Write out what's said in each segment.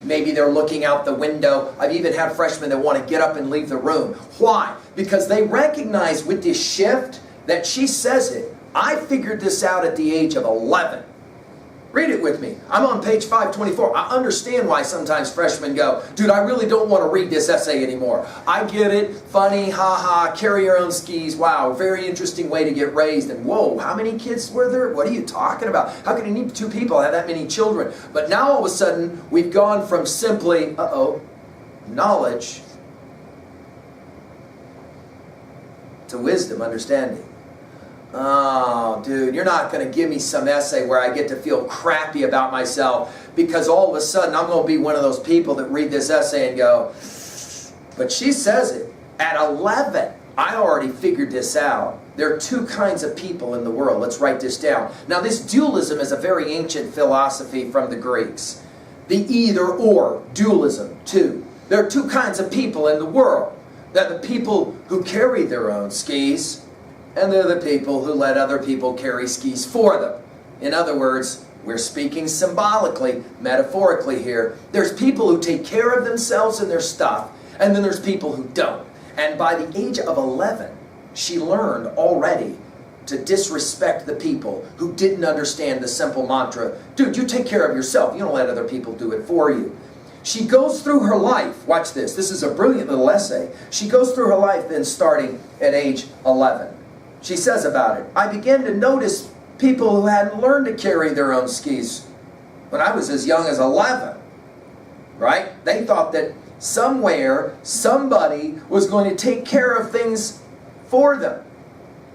Maybe they're looking out the window. I've even had freshmen that want to get up and leave the room. Why? Because they recognize with this shift that she says it. I figured this out at the age of 11. Read it with me. I'm on page 524. I understand why sometimes freshmen go, dude, I really don't want to read this essay anymore. I get it. Funny, ha-ha, carry your own skis. Wow, very interesting way to get raised. And whoa, how many kids were there? What are you talking about? How can you need 2 people have that many children? But now all of a sudden, we've gone from simply, knowledge to wisdom, understanding. Oh, dude, you're not going to give me some essay where I get to feel crappy about myself because all of a sudden I'm going to be one of those people that read this essay and go, but she says it. At 11, I already figured this out. There are 2 kinds of people in the world. Let's write this down. Now, this dualism is a very ancient philosophy from the Greeks. The either-or, dualism, 2. There are 2 kinds of people in the world. They're the people who carry their own skis, and they're the people who let other people carry skis for them. In other words, we're speaking symbolically, metaphorically here. There's people who take care of themselves and their stuff, and then there's people who don't. And by the age of 11, she learned already to disrespect the people who didn't understand the simple mantra, dude, you take care of yourself. You don't let other people do it for you. She goes through her life. Watch this. This is a brilliant little essay. She goes through her life then starting at age 11. She says about it, I began to notice people who hadn't learned to carry their own skis when I was as young as 11. Right? They thought that somewhere, somebody was going to take care of things for them.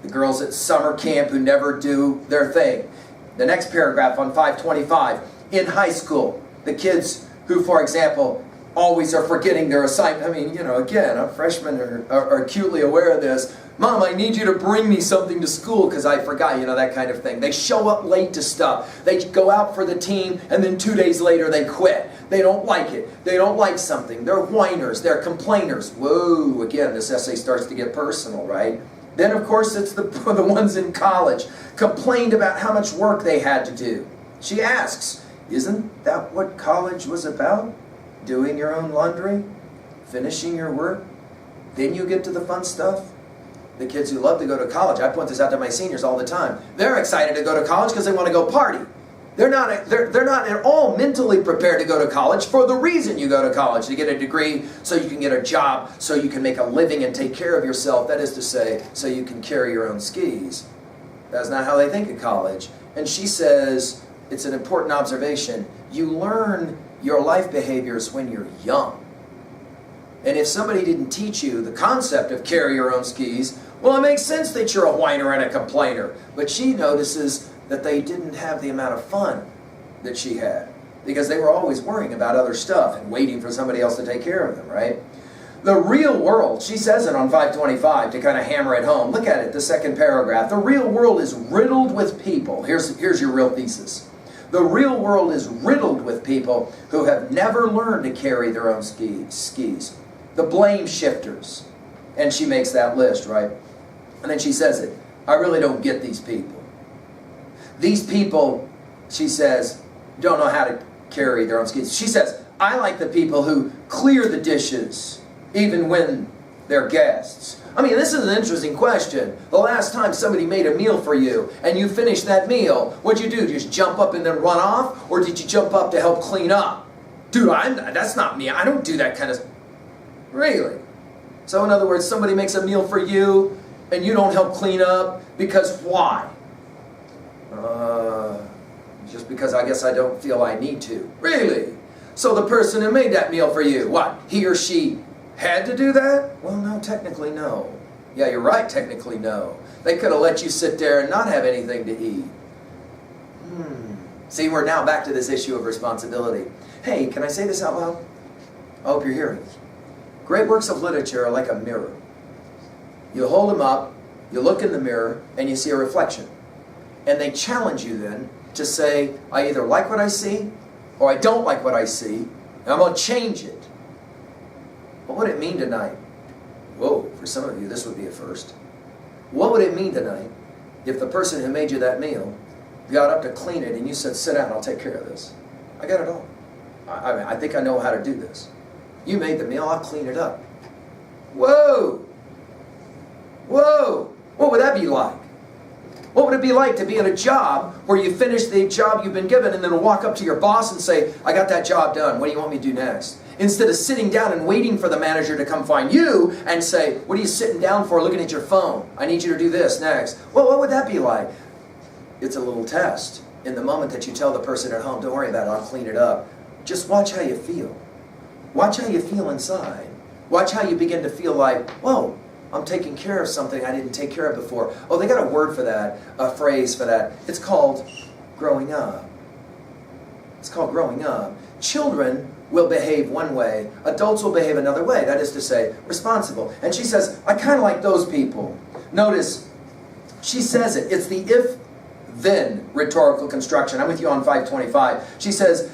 The girls at summer camp who never do their thing. The next paragraph on 525. In high school, the kids who, for example, always are forgetting their assignment. I mean, again, freshmen are acutely aware of this. Mom, I need you to bring me something to school because I forgot, that kind of thing. They show up late to stuff. They go out for the team, and then 2 days later they quit. They don't like it. They don't like something. They're whiners. They're complainers. Whoa, again, this essay starts to get personal, right? Then, of course, it's the ones in college. Complained about how much work they had to do. She asks, isn't that what college was about? Doing your own laundry? Finishing your work? Then you get to the fun stuff? The kids who love to go to college, I point this out to my seniors all the time. They're excited to go to college because they want to go party. They're not at all mentally prepared to go to college for the reason you go to college, to get a degree so you can get a job, so you can make a living and take care of yourself. That is to say, so you can carry your own skis. That's not how they think of college. And she says, it's an important observation. You learn your life behaviors when you're young. And if somebody didn't teach you the concept of carry your own skis, well, it makes sense that you're a whiner and a complainer. But she notices that they didn't have the amount of fun that she had because they were always worrying about other stuff and waiting for somebody else to take care of them, right? The real world, she says it on 525 to kind of hammer it home. Look at it, the second paragraph. The real world is riddled with people. Here's your real thesis. The real world is riddled with people who have never learned to carry their own skis. The blame shifters. And she makes that list, right? And then she says it. I really don't get these people. These people, she says, don't know how to carry their own skis. She says, I like the people who clear the dishes even when they're guests. I mean, this is an interesting question. The last time somebody made a meal for you and you finished that meal, what'd you do? Just jump up and then run off? Or did you jump up to help clean up? Dude, that's not me. I don't do that kind of... Really? So in other words, somebody makes a meal for you and you don't help clean up because why? Just because I guess I don't feel I need to. Really? So the person who made that meal for you, what? He or she had to do that? Well, no, technically no. Yeah, you're right, technically no. They could have let you sit there and not have anything to eat. See, we're now back to this issue of responsibility. Hey, can I say this out loud? I hope you're hearing it. Great works of literature are like a mirror. You hold them up, you look in the mirror, and you see a reflection. And they challenge you then to say, I either like what I see, or I don't like what I see, and I'm going to change it. What would it mean tonight? Whoa, for some of you, this would be a first. What would it mean tonight if the person who made you that meal got up to clean it and you said, sit down, I'll take care of this? I got it all. I think I know how to do this. You made the meal, I'll clean it up. Whoa! Whoa! What would that be like? What would it be like to be in a job where you finish the job you've been given and then walk up to your boss and say, I got that job done, what do you want me to do next? Instead of sitting down and waiting for the manager to come find you and say, what are you sitting down for looking at your phone? I need you to do this next. Well, what would that be like? It's a little test. In the moment that you tell the person at home, don't worry about it, I'll clean it up. Just watch how you feel. Watch how you feel inside. Watch how you begin to feel like, whoa, I'm taking care of something I didn't take care of before. Oh, they got a word for that, a phrase for that. It's called growing up. It's called growing up. Children will behave one way. Adults will behave another way. That is to say, responsible. And she says, I kind of like those people. Notice, she says it. It's the if-then rhetorical construction. I'm with you on 525. She says,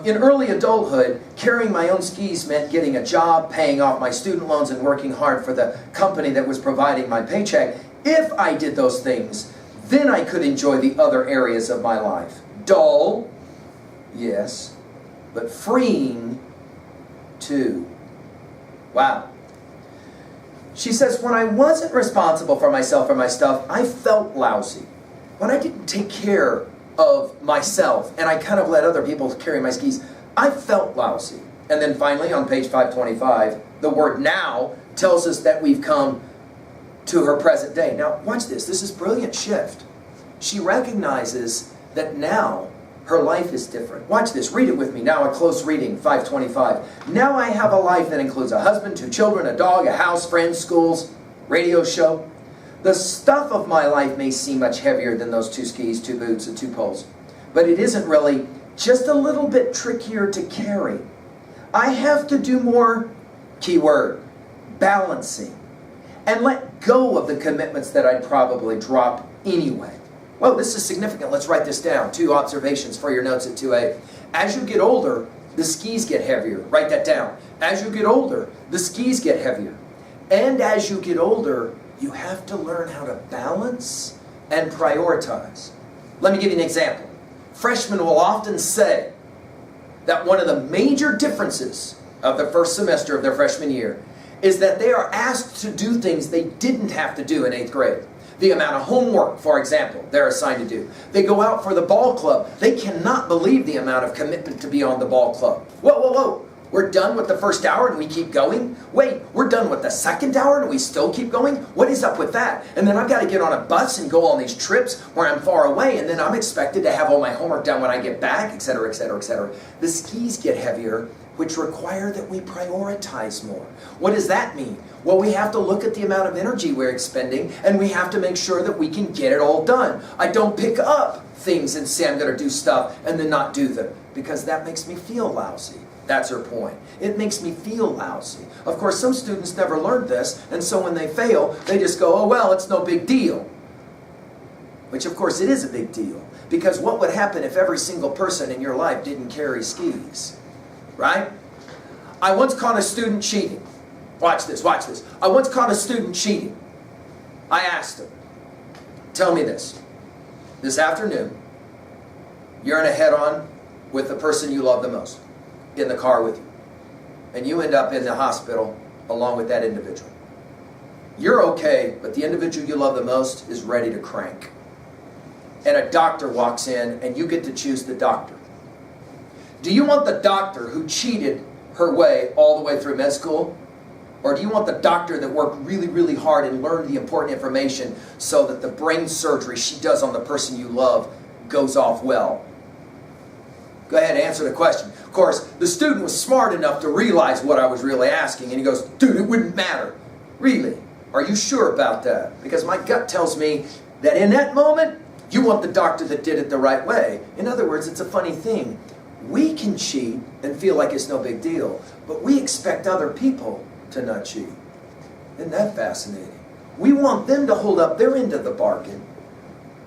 in early adulthood, carrying my own skis meant getting a job, paying off my student loans, and working hard for the company that was providing my paycheck. If I did those things, then I could enjoy the other areas of my life. Dull, yes, but freeing too. Wow. She says, when I wasn't responsible for myself or my stuff, I felt lousy. When I didn't take care of myself and I kind of let other people carry my skis, I felt lousy. And then finally on page 525, the word now tells us that we've come to her present day. Now watch this. This is a brilliant shift. She recognizes that now her life is different. Watch this. Read it with me. Now a close reading, 525. Now I have a life that includes a husband, 2 children, a dog, a house, friends, schools, radio show. The stuff of my life may seem much heavier than those 2 skis, 2 boots, and 2 poles. But it isn't really, just a little bit trickier to carry. I have to do more, keyword, balancing, and let go of the commitments that I'd probably drop anyway. Whoa, this is significant. Let's write this down. 2 observations for your notes at 2A. As you get older, the skis get heavier. Write that down. As you get older, the skis get heavier. And as you get older, you have to learn how to balance and prioritize. Let me give you an example. Freshmen will often say that one of the major differences of the first semester of their freshman year is that they are asked to do things they didn't have to do in 8th grade. The amount of homework, for example, they're assigned to do. They go out for the ball club. They cannot believe the amount of commitment to be on the ball club. Whoa, whoa, whoa. We're done with the first hour and we keep going? Wait, we're done with the second hour and we still keep going? What is up with that? And then I've got to get on a bus and go on these trips where I'm far away, and then I'm expected to have all my homework done when I get back, etc., etc., etc. The skis get heavier, which require that we prioritize more. What does that mean? Well, we have to look at the amount of energy we're expending, and we have to make sure that we can get it all done. I don't pick up things and say I'm going to do stuff and then not do them, because that makes me feel lousy. That's her point. It makes me feel lousy. Of course, some students never learned this, and so when they fail, they just go, oh, well, it's no big deal. Which, of course, it is a big deal. Because what would happen if every single person in your life didn't carry skis? Right? I once caught a student cheating. Watch this, watch this. I once caught a student cheating. I asked him, tell me this. This afternoon, you're in a head-on with the person you love the most, in the car with you. And you end up in the hospital along with that individual. You're okay, but the individual you love the most is ready to crank. And a doctor walks in, and you get to choose the doctor. Do you want the doctor who cheated her way all the way through med school? Or do you want the doctor that worked really, really hard and learned the important information so that the brain surgery she does on the person you love goes off well? Go ahead and answer the question. Of course, the student was smart enough to realize what I was really asking, and he goes, dude, it wouldn't matter. Really? Are you sure about that? Because my gut tells me that in that moment, you want the doctor that did it the right way. In other words, it's a funny thing. We can cheat and feel like it's no big deal, but we expect other people to not cheat. Isn't that fascinating? We want them to hold up their end of the bargain,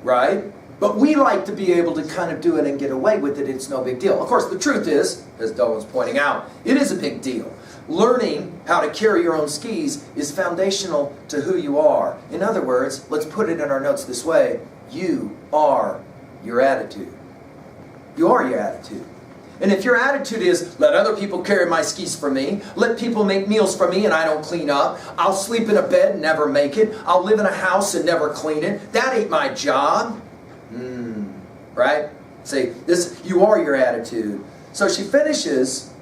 right? But we like to be able to kind of do it and get away with it. It's no big deal. Of course, the truth is, as Dolan's pointing out, it is a big deal. Learning how to carry your own skis is foundational to who you are. In other words, let's put it in our notes this way. You are your attitude. You are your attitude. And if your attitude is, let other people carry my skis for me, let people make meals for me and I don't clean up, I'll sleep in a bed and never make it, I'll live in a house and never clean it, that ain't my job. Right? See, you are your attitude. So she finishes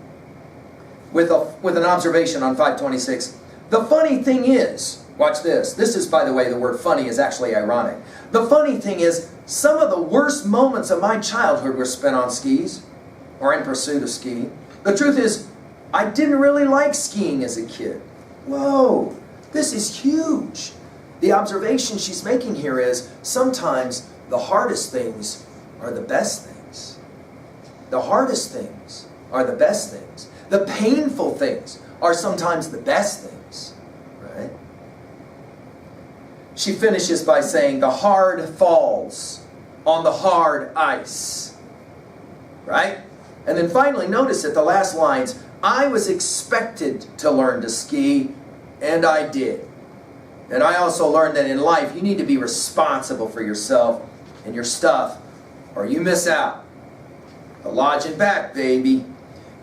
with an observation on 526. The funny thing is, watch this. This is, by the way, the word funny is actually ironic. The funny thing is, some of the worst moments of my childhood were spent on skis or in pursuit of skiing. The truth is, I didn't really like skiing as a kid. Whoa, this is huge. The observation she's making here is, sometimes the hardest things are the best things. The hardest things are the best things. The painful things are sometimes the best things. Right? She finishes by saying, the hard falls on the hard ice. Right? And then finally, notice at the last lines, I was expected to learn to ski, and I did. And I also learned that in life, you need to be responsible for yourself and your stuff, or you miss out. The lodge and back, baby.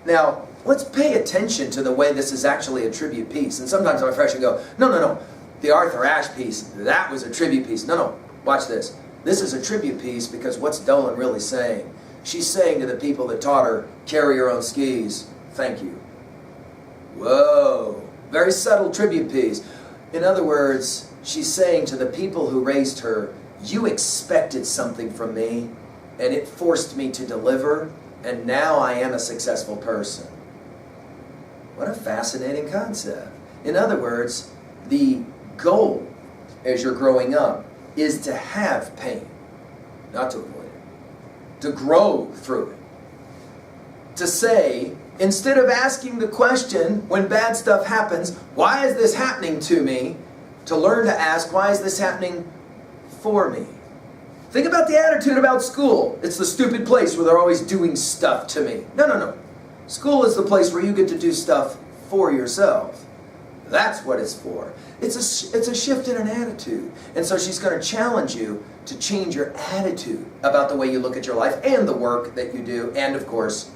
Now, let's pay attention to the way this is actually a tribute piece. And sometimes I'm fresh and go, no. The Arthur Ashe piece, that was a tribute piece. No. Watch this. This is a tribute piece because what's Dolan really saying? She's saying to the people that taught her, carry your own skis, thank you. Whoa. Very subtle tribute piece. In other words, she's saying to the people who raised her, you expected something from me, and it forced me to deliver, and now I am a successful person. What a fascinating concept. In other words, the goal as you're growing up is to have pain, not to avoid it, to grow through it. To say, instead of asking the question when bad stuff happens, why is this happening to me? To learn to ask, why is this happening for me? Think about the attitude about school. It's the stupid place where they're always doing stuff to me. No. School is the place where you get to do stuff for yourself. That's what it's for. It's a shift in an attitude. And so she's going to challenge you to change your attitude about the way you look at your life and the work that you do, and of course,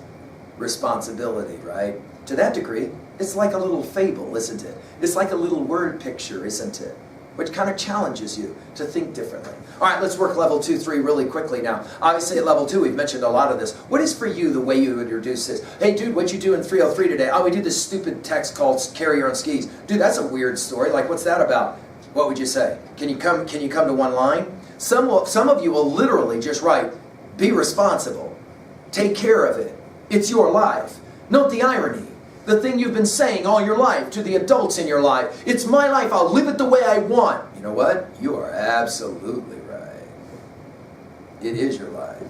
responsibility, right? To that degree, it's like a little fable, isn't it? It's like a little word picture, isn't it? Which kind of challenges you to think differently. All right, let's work level 2, 3 really quickly now. Obviously at level 2, we've mentioned a lot of this. What is for you the way you would introduce this? Hey dude, what'd you do in 303 today? Oh, we did this stupid text called Carry Your Own Skis. Dude, that's a weird story. Like, what's that about? What would you say? Can you come to one line? Some of you will literally just write, be responsible. Take care of it. It's your life. Note the irony. The thing you've been saying all your life to the adults in your life. It's my life. I'll live it the way I want. You know what? You are absolutely right. It is your life.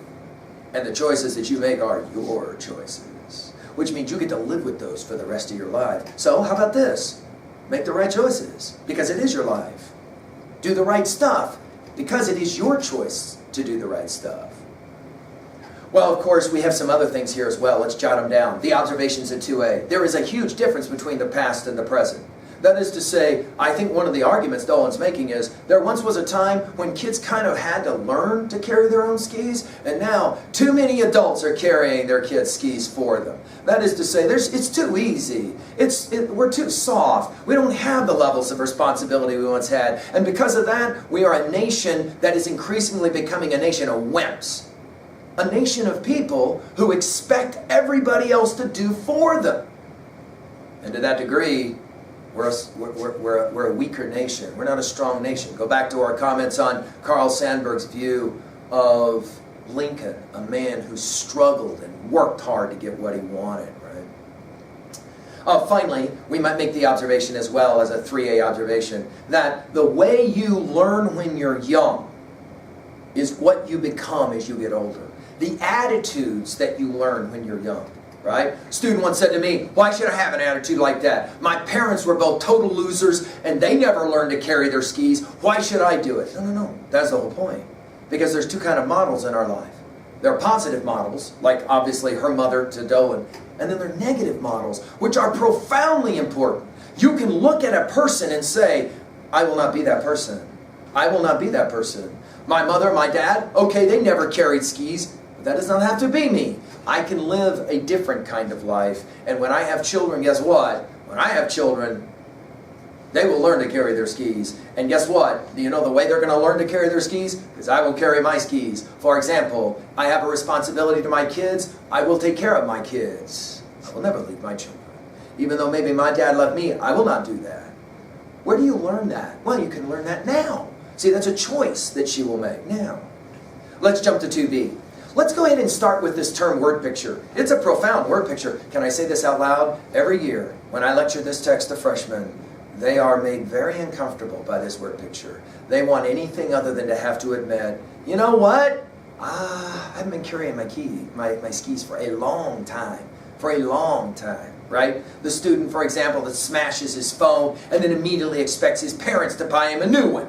And the choices that you make are your choices. Which means you get to live with those for the rest of your life. So how about this? Make the right choices because it is your life. Do the right stuff because it is your choice to do the right stuff. Well, of course, we have some other things here as well. Let's jot them down. The observations in 2a. There is a huge difference between the past and the present. That is to say, I think one of the arguments Dolan's making is, there once was a time when kids kind of had to learn to carry their own skis, and now too many adults are carrying their kids' skis for them. That is to say, it's too easy. We're too soft. We don't have the levels of responsibility we once had. And because of that, we are a nation that is increasingly becoming a nation of wimps. A nation of people who expect everybody else to do for them. And to that degree, we're a weaker nation. We're not a strong nation. Go back to our comments on Carl Sandburg's view of Lincoln, a man who struggled and worked hard to get what he wanted, right? Finally, we might make the observation as well as a 3a observation that the way you learn when you're young is what you become as you get older. The attitudes that you learn when you're young, right? A student once said to me, why should I have an attitude like that? My parents were both total losers and they never learned to carry their skis. Why should I do it? No. That's the whole point. Because there's two kinds of models in our life. There are positive models, like obviously her mother to Dolan, and then there are negative models, which are profoundly important. You can look at a person and say, I will not be that person. I will not be that person. My mother, my dad, okay, they never carried skis. But that does not have to be me. I can live a different kind of life. And when I have children, guess what? When I have children, they will learn to carry their skis. And guess what? Do you know the way they're going to learn to carry their skis? Because I will carry my skis. For example, I have a responsibility to my kids. I will take care of my kids. I will never leave my children. Even though maybe my dad left me, I will not do that. Where do you learn that? Well, you can learn that now. See, that's a choice that she will make now. Let's jump to 2B. Let's go ahead and start with this term word picture. It's a profound word picture. Can I say this out loud? Every year, when I lecture this text to freshmen, they are made very uncomfortable by this word picture. They want anything other than to have to admit, you know what? I haven't been carrying my skis for a long time. For a long time, right? The student, for example, that smashes his phone and then immediately expects his parents to buy him a new one.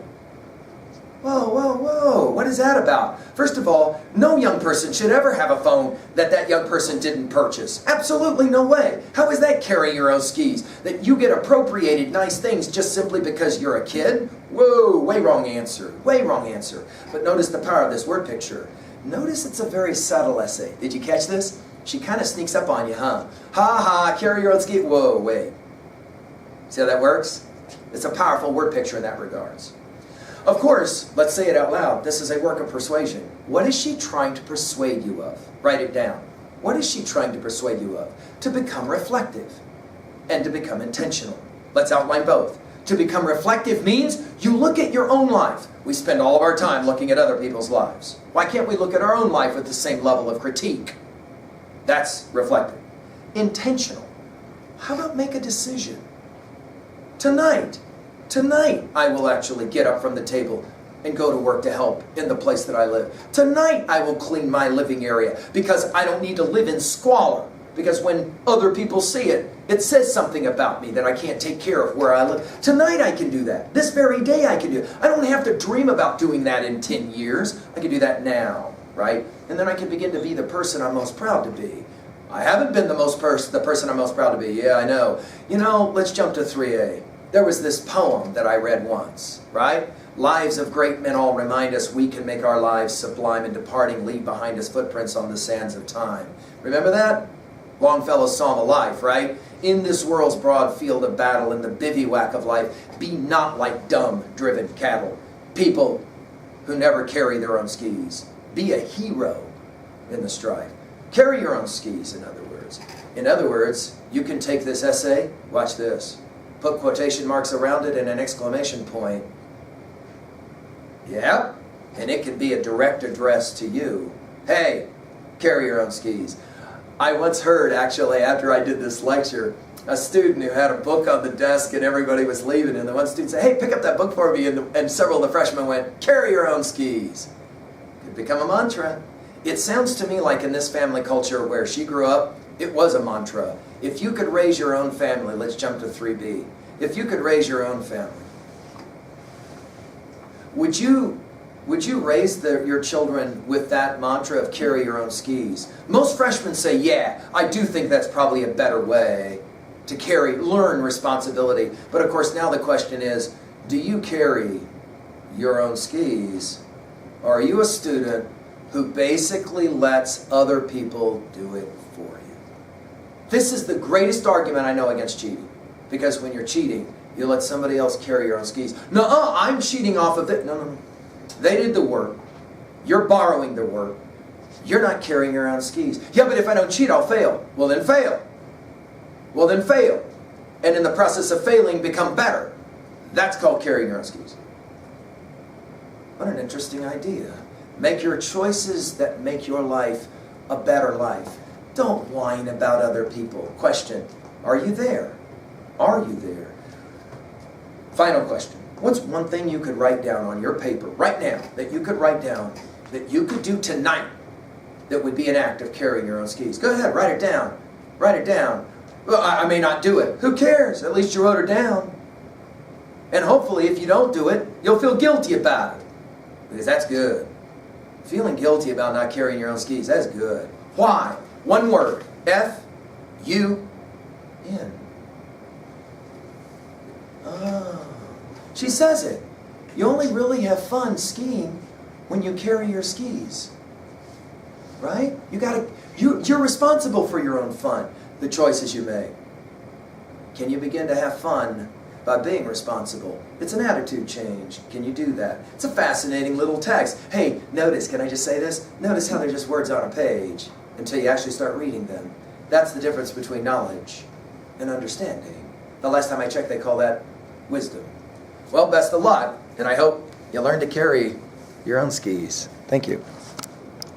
Whoa, whoa, whoa, what is that about? First of all, no young person should ever have a phone that young person didn't purchase. Absolutely no way. How is that carrying your own skis? That you get appropriated nice things just simply because you're a kid? Whoa, way wrong answer. Way wrong answer. But notice the power of this word picture. Notice it's a very subtle essay. Did you catch this? She kind of sneaks up on you, huh? Ha ha, carry your own ski. Whoa, wait. See how that works? It's a powerful word picture in that regards. Of course, let's say it out loud. This is a work of persuasion. What is she trying to persuade you of? Write it down. What is she trying to persuade you of? To become reflective and to become intentional. Let's outline both. To become reflective means you look at your own life. We spend all of our time looking at other people's lives. Why can't we look at our own life with the same level of critique? That's reflective. Intentional. How about make a decision? Tonight I will actually get up from the table and go to work to help in the place that I live. Tonight I will clean my living area because I don't need to live in squalor. Because when other people see it, it says something about me that I can't take care of where I live. Tonight I can do that. This very day I can do it. I don't have to dream about doing that in 10 years. I can do that now, right? And then I can begin to be the person I'm most proud to be. I haven't been the person I'm most proud to be. Yeah, I know. You know, let's jump to 3A. There was this poem that I read once, right? Lives of great men all remind us we can make our lives sublime and departing leave behind us footprints on the sands of time. Remember that? Longfellow's Psalm of Life, right? In this world's broad field of battle, in the bivouac of life, be not like dumb, driven cattle. People who never carry their own skis. Be a hero in the strife. Carry your own skis, in other words. In other words, you can take this essay, watch this, put quotation marks around it and an exclamation point. Yeah, and it can be a direct address to you. Hey, carry your own skis. I once heard, actually, after I did this lecture, a student who had a book on the desk and everybody was leaving, and the one student said, hey, pick up that book for me, and several of the freshmen went, carry your own skis. It could become a mantra. It sounds to me like in this family culture where she grew up, it was a mantra. If you could raise your own family, let's jump to 3B. If you could raise your own family, would you raise your children with that mantra of carry your own skis? Most freshmen say, yeah, I do think that's probably a better way to learn responsibility. But of course now the question is, do you carry your own skis? Or are you a student who basically lets other people do it for you? This is the greatest argument I know against cheating. Because when you're cheating, you let somebody else carry your own skis. No, I'm cheating off of it. No. They did the work. You're borrowing their work. You're not carrying your own skis. Yeah, but if I don't cheat, I'll fail. Well, then fail. Well, then fail. And in the process of failing, become better. That's called carrying your own skis. What an interesting idea. Make your choices that make your life a better life. Don't whine about other people. Question, are you there? Are you there? Final question. What's one thing you could write down on your paper right now that you could write down that you could do tonight that would be an act of carrying your own skis? Go ahead, write it down. Write it down. Well, I may not do it. Who cares? At least you wrote it down. And hopefully if you don't do it, you'll feel guilty about it. Because that's good. Feeling guilty about not carrying your own skis, that's good. Why? One word. F-U-N. Oh. She says it. You only really have fun skiing when you carry your skis. right? You're responsible for your own fun, the choices you make. Can you begin to have fun by being responsible? It's an attitude change. Can you do that? It's a fascinating little text. Hey, notice, can I just say this? Notice how they're just words on a page until you actually start reading them. That's the difference between knowledge and understanding. The last time I checked, they call that wisdom. Well, best of luck, and I hope you learn to carry your own skis. Thank you.